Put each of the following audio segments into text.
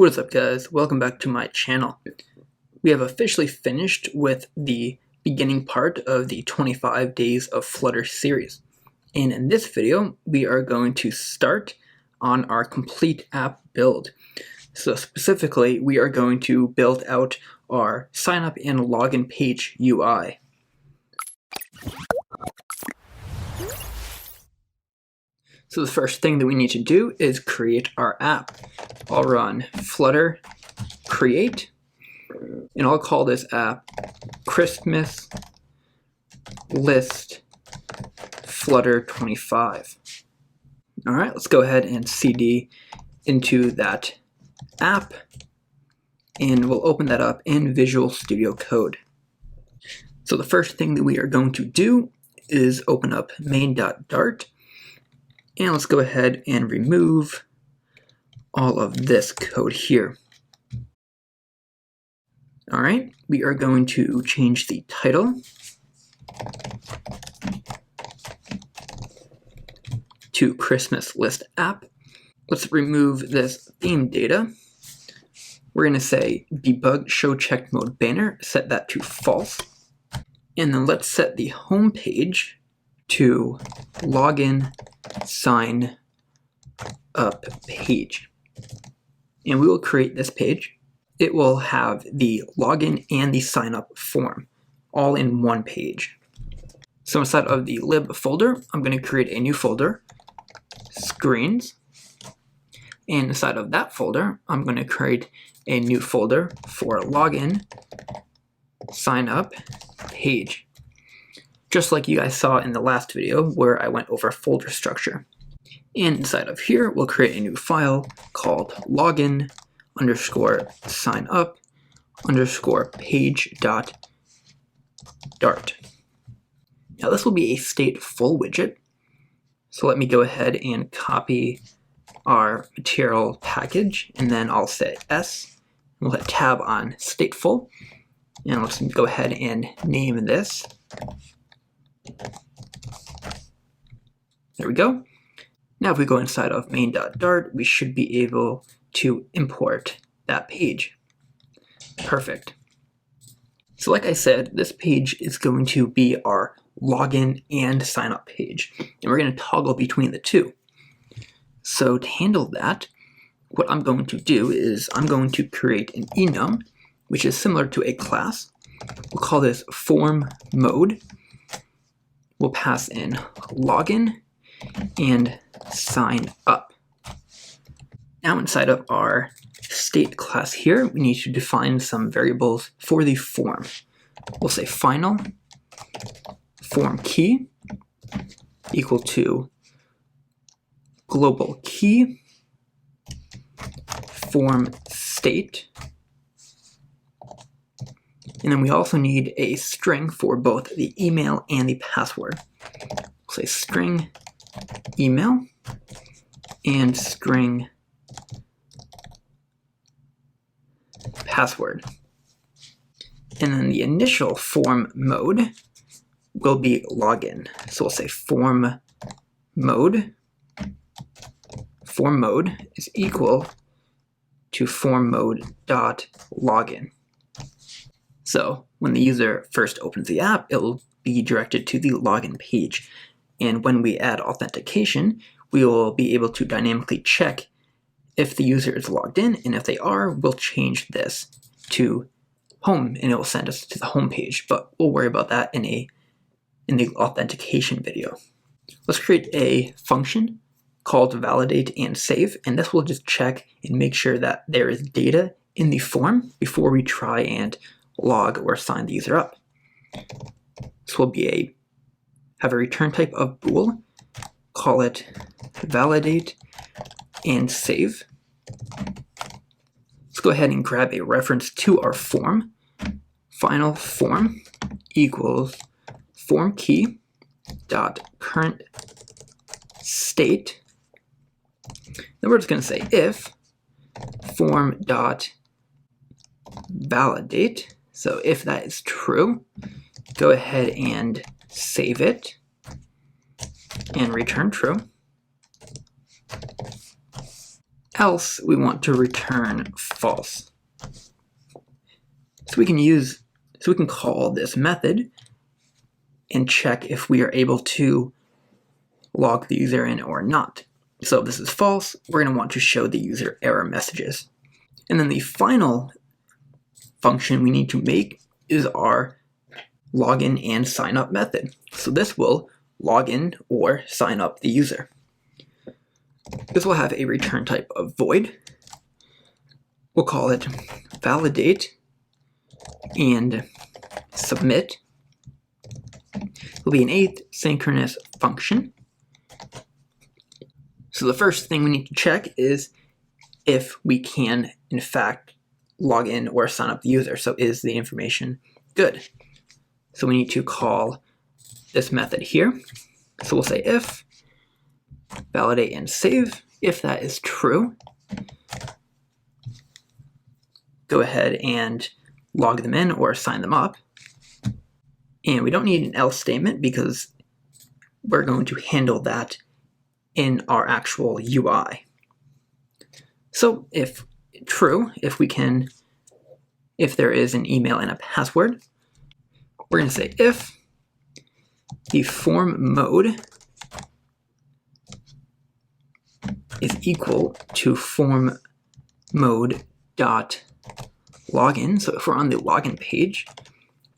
What is up, guys? Welcome back to my channel. We have officially finished with the beginning part of the 25 Days of Flutter series. And in this video, we are going to start on our complete app build. So specifically, we are going to build out our sign up and login page UI. So the first thing that we need to do is create our app. I'll run Flutter create, and I'll call this app Christmas List Flutter 25. All right, let's go ahead and cd into that app, and we'll open that up in Visual Studio Code. So the first thing that we are going to do is open up main.dart, and let's go ahead and remove all of this code here. All right, we are going to change the title to Christmas List App. Let's remove this theme data. We're going to say debug show checked mode banner, set that to false. And then let's set the home page to login sign up page. And we will create this page. It will have the login and the sign up form all in one page. So inside of the lib folder, I'm going to create a new folder, screens. And inside of that folder, I'm going to create a new folder for login sign up page. Just like you guys saw in the last video where I went over folder structure. And inside of here, we'll create a new file called login underscore sign up underscore page dot dart. Now this will be a stateful widget. So let me go ahead and copy our material package, and then I'll say S. We'll hit tab on stateful, and let's go ahead and name this. There we go. Now if we go inside of main.dart, we should be able to import that page. Perfect. So like I said, this page is going to be our login and sign up page, and we're going to toggle between the two. So to handle that, what I'm going to do is I'm going to create an enum, which is similar to a class. We'll call this form mode. We'll pass in login and sign up. Now inside of our state class here, we need to define some variables for the form. We'll say final form key equal to global key form state. And then we also need a string for both the email and the password. We'll say string email and string password. And then the initial form mode will be login. So we'll say form mode. Form mode is equal to form mode dot login. So when the user first opens the app, it will be directed to the login page. And when we add authentication, we will be able to dynamically check if the user is logged in, and if they are, we'll change this to home, and it will send us to the home page. But we'll worry about that in the authentication video. Let's create a function called validate and save, and this will just check and make sure that there is data in the form before we try and log or sign the user up. This will be have a return type of bool, call it validate and save. Let's go ahead and grab a reference to our form. Final form equals form key dot current state. Then we're just going to say if form dot validate. So if that is true, go ahead and save it and return true. else we want to return false. So we can call this method and check if we are able to log the user in or not. So if this is false, we're going to want to show the user error messages. And then the final function we need to make is our login and sign up method. So this will log in or sign up the user. This will have a return type of void. We'll call it validate and submit. Will be an asynchronous function. So the first thing we need to check is if we can, in fact, log in or sign up the user. So is the information good? So we need to call this method here. So we'll say if validate and save. If that is true, go ahead and log them in or sign them up. And we don't need an else statement because we're going to handle that in our actual UI. So if true, if there is an email and a password, we're going to say if the form mode is equal to form mode dot login. So if we're on the login page,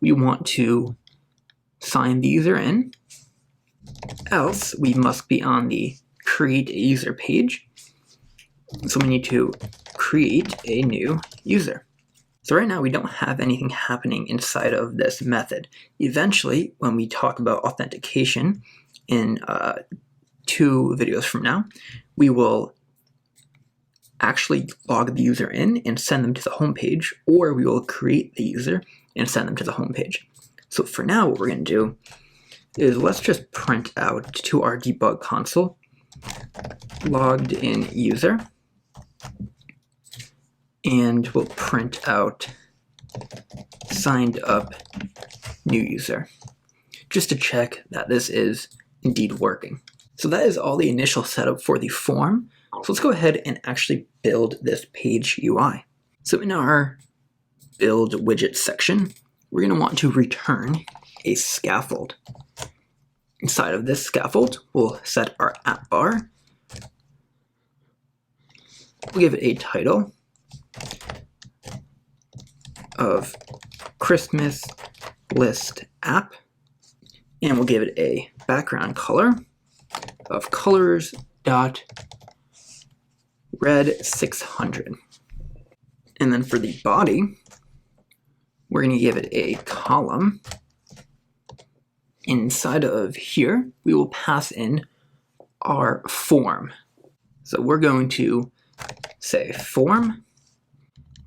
we want to sign the user in, else we must be on the create a user page. So we need to create a new user. So right now we don't have anything happening inside of this method. Eventually, when we talk about authentication in 2 videos from now, we will actually log the user in and send them to the home page, or we will create the user and send them to the home page. So for now, what we're going to do is let's just print out to our debug console logged in user, and we'll print out signed up new user just to check that this is indeed working. So that is all the initial setup for the form. So let's go ahead and actually build this page UI. So in our build widget section, we're going to want to return a scaffold. Inside of this scaffold, we'll set our app bar. We'll give it a title of Christmas list app, and we'll give it a background color of colors dot red 600. And then for the body, we're going to give it a column. Inside of here, we will pass in our form. So we're going to say form.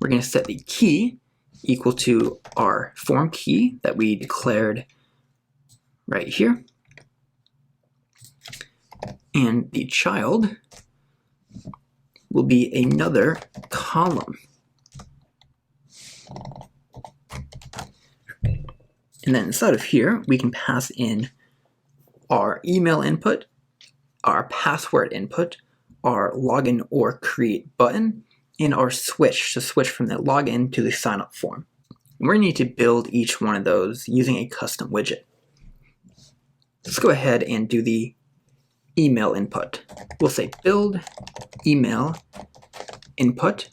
We're going to set the key equal to our form key that we declared right here. And the child will be another column. And then inside of here, we can pass in our email input, our password input, our login or create button, and our switch to switch from the login to the sign up form. And we're going to need to build each one of those using a custom widget. Let's go ahead and do the email input. We'll say build email input.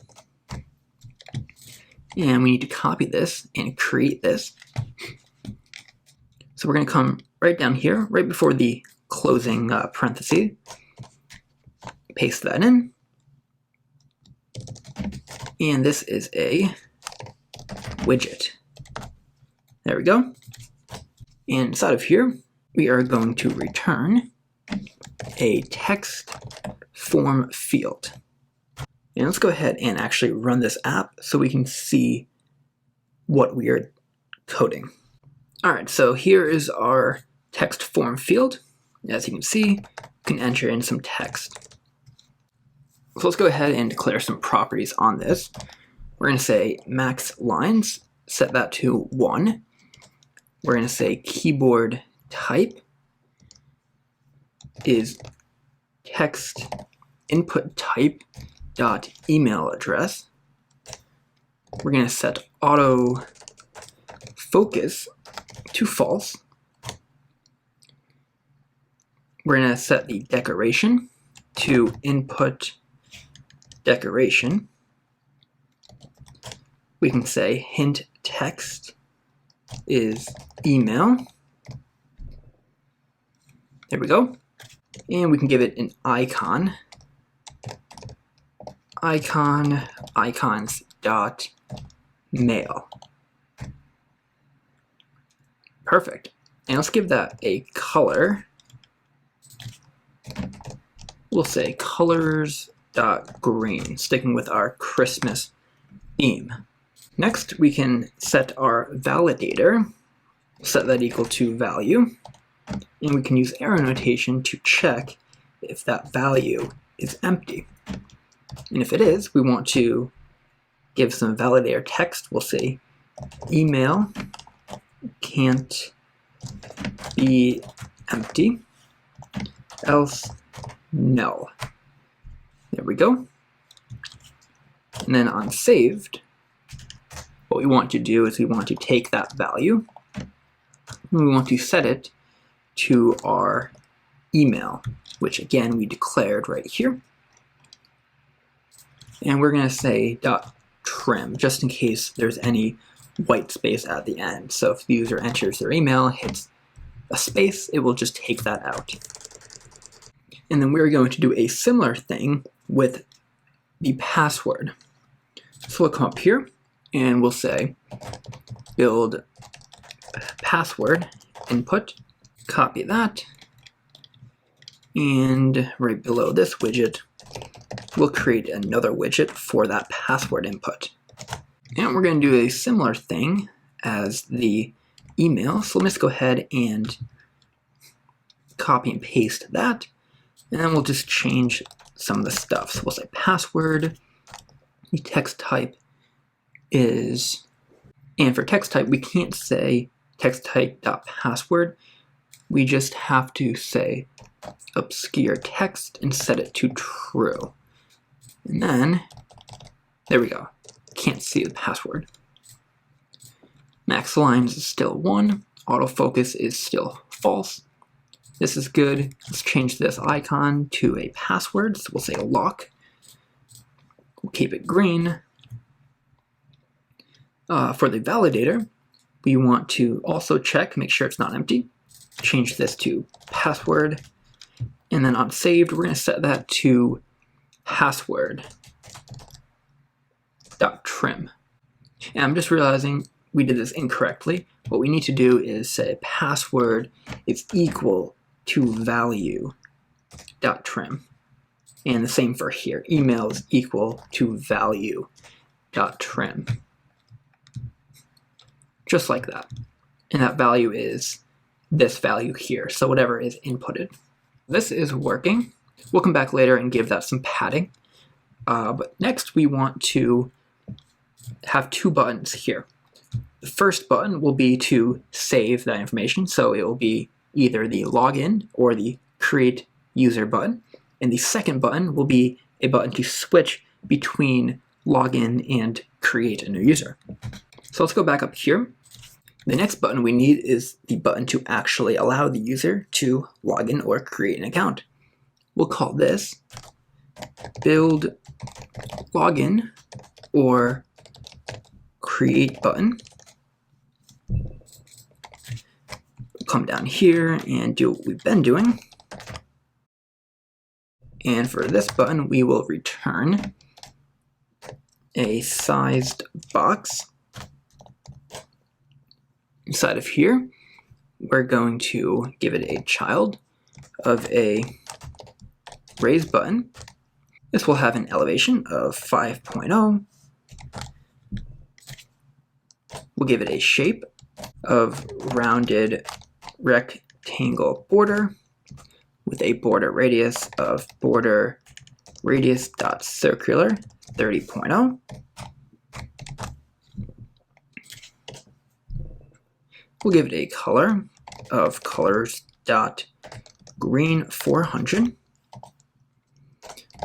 And we need to copy this and create this. So we're going to come right down here, right before the closing parenthesis, paste that in. And this is a widget. There we go. And inside of here, we are going to return a text form field. And let's go ahead and actually run this app so we can see what we are coding. All right, so here is our text form field. As you can see, you can enter in some text. So let's go ahead and declare some properties on this. We're going to say max lines, set that to 1. We're going to say keyboard type is text input type dot email address. We're going to set auto focus to false. We're going to set the decoration to input decoration. We can say hint text is email. There we go. And we can give it an icon. Icons dot mail. Perfect. And let's give that a color. We'll say colors.green, sticking with our Christmas theme. Next, we can set our validator, set that equal to value, and we can use arrow notation to check if that value is empty. And if it is, we want to give some validator text. We'll say email can't be empty, else null. There we go. And then on saved, what we want to do is we want to take that value and we want to set it to our email, which again we declared right here. And we're going to say .trim just in case there's any white space at the end. So if the user enters their email, hits a space, it will just take that out. And then we're going to do a similar thing with the password. So we'll come up here and we'll say build password input, copy that, and right below this widget, we'll create another widget for that password input. And we're going to do a similar thing as the email. So let's go ahead and copy and paste that. And then we'll just change some of the stuff. So we'll say password, the text type is, and for text type, we can't say text type.password. We just have to say obscure text and set it to true. And then, there we go. Can't see the password. Max lines is still 1. Autofocus is still false. This is good. Let's change this icon to a password. So we'll say lock. We'll keep it green. For the validator, we want to also check, make sure it's not empty. Change this to password. And then on saved, we're going to set that to password.trim. And I'm just realizing we did this incorrectly. What we need to do is say password is equal to value.trim. And the same for here. Email is equal to value.trim. Just like that. And that value is this value here. So whatever is inputted. This is working. We'll come back later and give that some padding. But next we want to have 2 buttons here. The first button will be to save that information. So it will be either the login or the create user button. And the second button will be a button to switch between login and create a new user. So let's go back up here. The next button we need is the button to actually allow the user to log in or create an account. We'll call this build login or create button. We'll come down here and do what we've been doing. And for this button, we will return a sized box. Inside of here, we're going to give it a child of a raise button. This will have an elevation of 5.0. We'll give it a shape of rounded rectangle border with a border radius of border radius.circular 30.0. We'll give it a color of colors.green 400.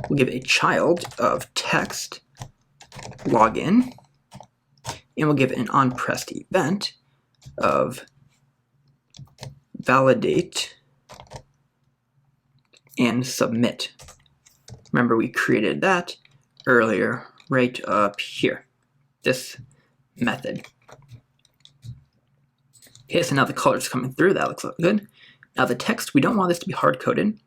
we'll give a child of text login, and we'll give an onPressed event of validate and submit. Remember, we created that earlier right up here, this method. Okay, so now the color's coming through. That looks good. Now the text, we don't want this to be hard-coded,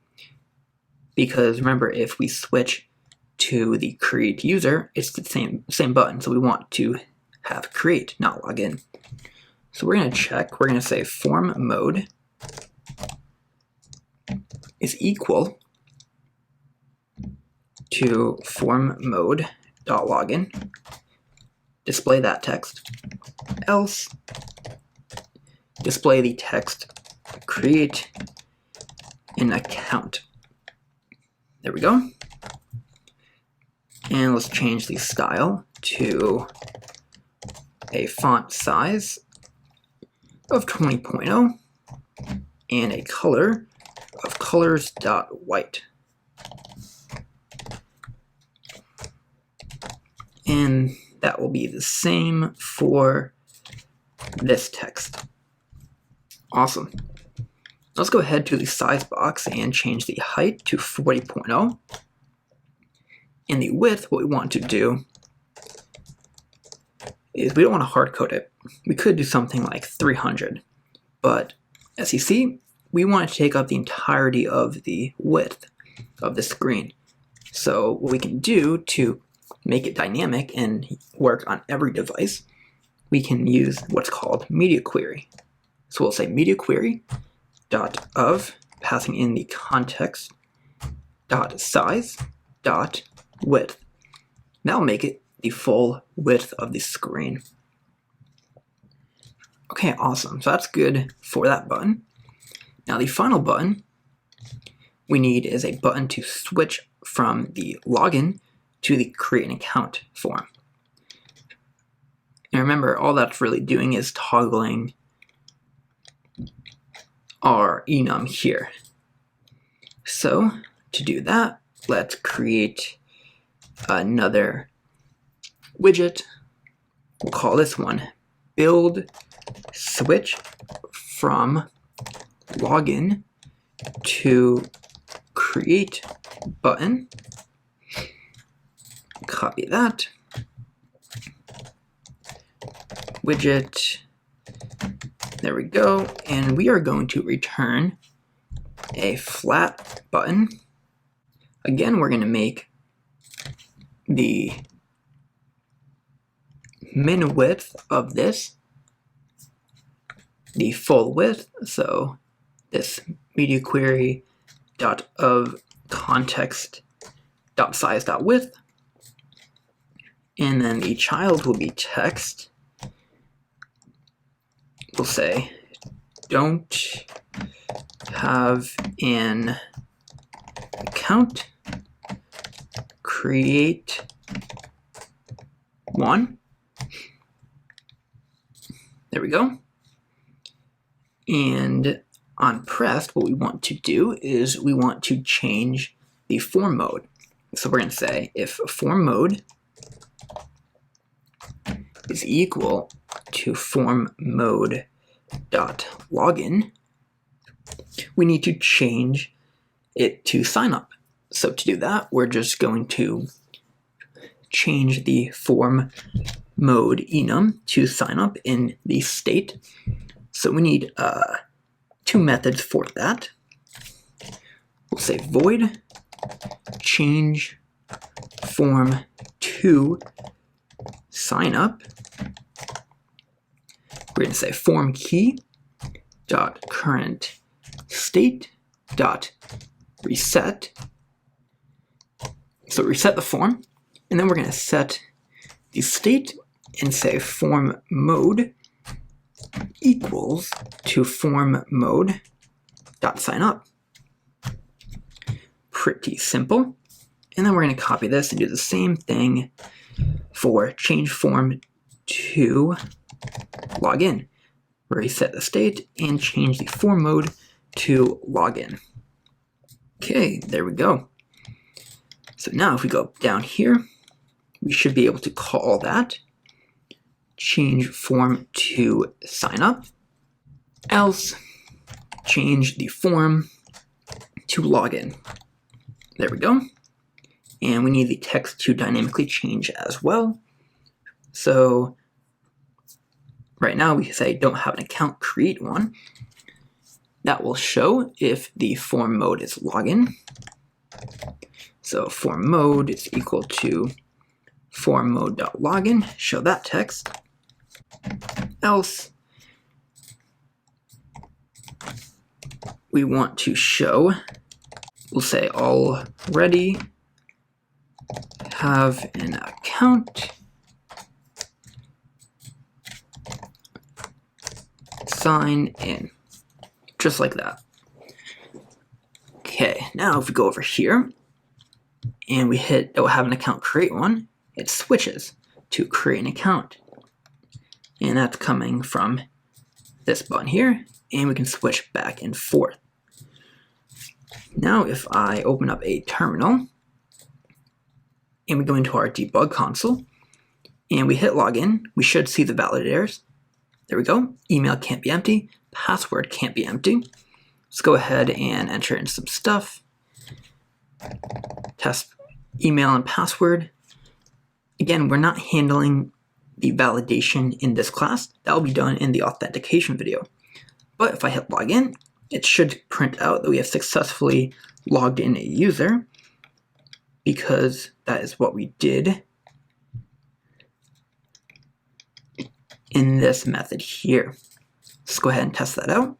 because remember, if we switch to the create user, it's the same button. So we want to have create, not login. So we're going to check. We're going to say form mode is equal to form mode.login. Display that text. Else, display the text create an account. There we go. And let's change the style to a font size of 20.0 and a color of colors.white. And that will be the same for this text. Awesome. Let's go ahead to the size box and change the height to 40.0. And the width, what we want to do is we don't want to hard code it. We could do something like 300, but as you see, we want to take up the entirety of the width of the screen. So what we can do to make it dynamic and work on every device, we can use what's called media query. So we'll say media query dot of, passing in the context dot size dot width. That'll make it the full width of the screen. Okay, awesome. So that's good for that button. Now the final button we need is a button to switch from the login to the create an account form. And remember, all that's really doing is toggling our enum here. So to do that, let's create another widget. We'll call this one build switch from login to create button. Copy that. Widget. There we go. And we are going to return a flat button. Again, we're going to make the min width of this the full width. So this media query dot of context dot size dot width. And then the child will be text. We'll say don't have an account, create one. There we go. And on pressed, what we want to do is we want to change the form mode. So we're going to say if form mode is equal to form mode dot login, we need to change it to sign up. So to do that, we're just going to change the form mode enum to sign up in the state. So we need two methods for that. We'll say void change form to sign up. We're going to say form key dot current state dot reset. So reset the form, and then we're going to set the state and say form mode equals to form mode dot sign up. Pretty simple. And then we're going to copy this and do the same thing for change form to login. Reset the state and change the form mode to login. Okay, there we go. So now if we go down here, we should be able to call that change form to sign up, else change the form to login. There we go. And we need the text to dynamically change as well. So right now we say don't have an account, create one. That will show if the form mode is login. So form mode is equal to form mode.login, show that text. Else we want to show, we'll say already have an account, sign in, just like that. Okay, now if we go over here and we hit don't have an account, create one, it switches to create an account. And that's coming from this button here, and we can switch back and forth. Now if I open up a terminal and we go into our debug console and we hit login, we should see the validators. There we go. Email can't be empty, password can't be empty. Let's go ahead and enter in some stuff. Test email and password. Again, we're not handling the validation in this class. That will be done in the authentication video. But if I hit login, it should print out that we have successfully logged in a user, because that is what we did in this method here. Let's go ahead and test that out.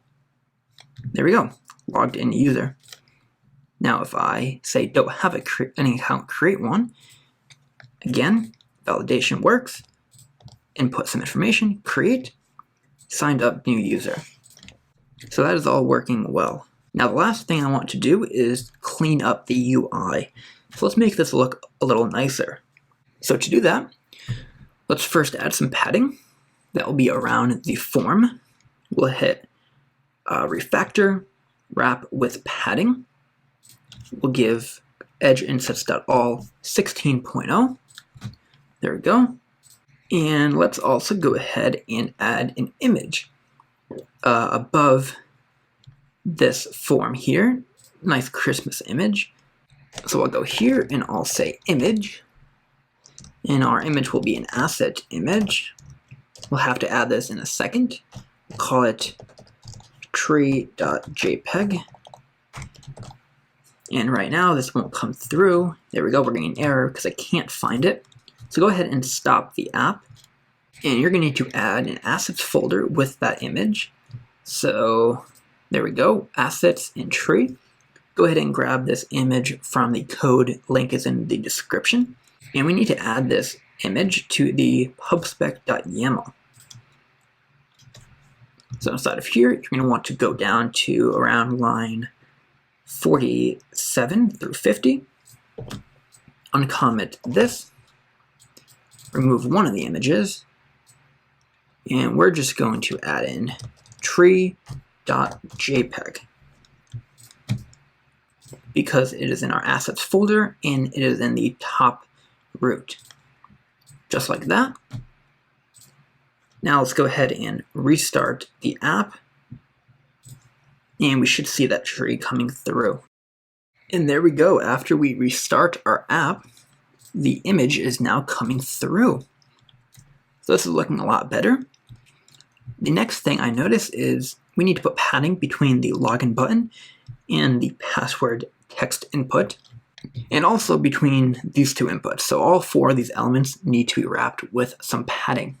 There we go, logged in user. Now if I say don't have an account, create one, again, validation works. Input some information, create, signed up new user. So that is all working well. Now the last thing I want to do is clean up the UI. So let's make this look a little nicer. So to do that, let's first add some padding. That will be around the form. We'll hit refactor, wrap with padding. We'll give edge insets.all 16.0. There we go. And let's also go ahead and add an image above this form here. Nice Christmas image. So I'll go here and I'll say image. And our image will be an asset image. We'll have to add this in a second. We'll call it tree.jpg. And right now this won't come through. There we go, we're getting an error because I can't find it. So go ahead and stop the app, and you're going to need to add an assets folder with that image. So there we go, assets and tree. Go ahead and grab this image from the code, link is in the description. And we need to add this image to the pubspec.yaml. So inside of here, you're going to want to go down to around line 47 through 50. Uncomment this. Remove one of the images, and we're just going to add in tree.jpg because it is in our assets folder and it is in the top root. Just like that. Now let's go ahead and restart the app, and we should see that tree coming through. And there we go. After we restart our app, the image is now coming through. So this is looking a lot better. The next thing I notice is we need to put padding between the login button and the password text input, and also between these two inputs. So all four of these elements need to be wrapped with some padding.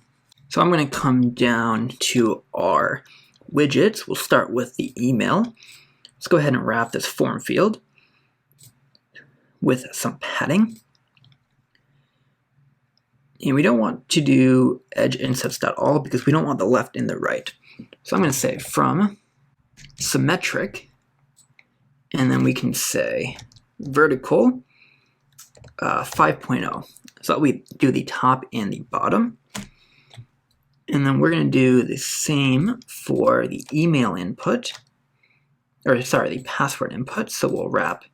So I'm going to come down to our widgets. We'll start with the email. Let's go ahead and wrap this form field with some padding. And we don't want to do edge insets.all because we don't want the left and the right. So I'm going to say from symmetric, and then we can say vertical 5.0. So we do the top and the bottom. And then we're going to do the same for the email input, or sorry, the password input. So we'll wrap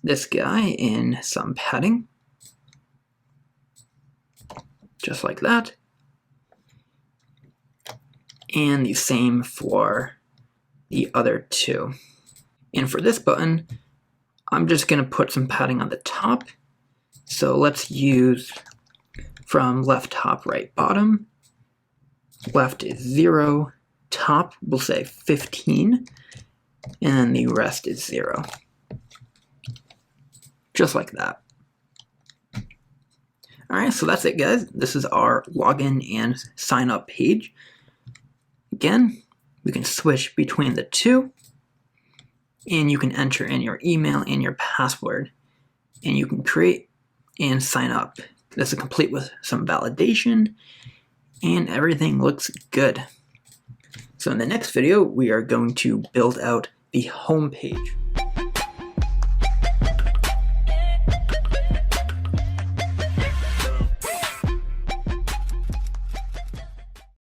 this guy in some padding, just like that. And the same for the other two. And for this button, I'm just going to put some padding on the top. So let's use from left, top, right, bottom. Left is 0, top we'll say 15, and the rest is 0. Just like that. Alright, so that's it, guys. This is our login and sign up page. Again, we can switch between the two, and you can enter in your email and your password, and you can create and sign up. This is complete with some validation, and everything looks good. So in the next video, we are going to build out the home page.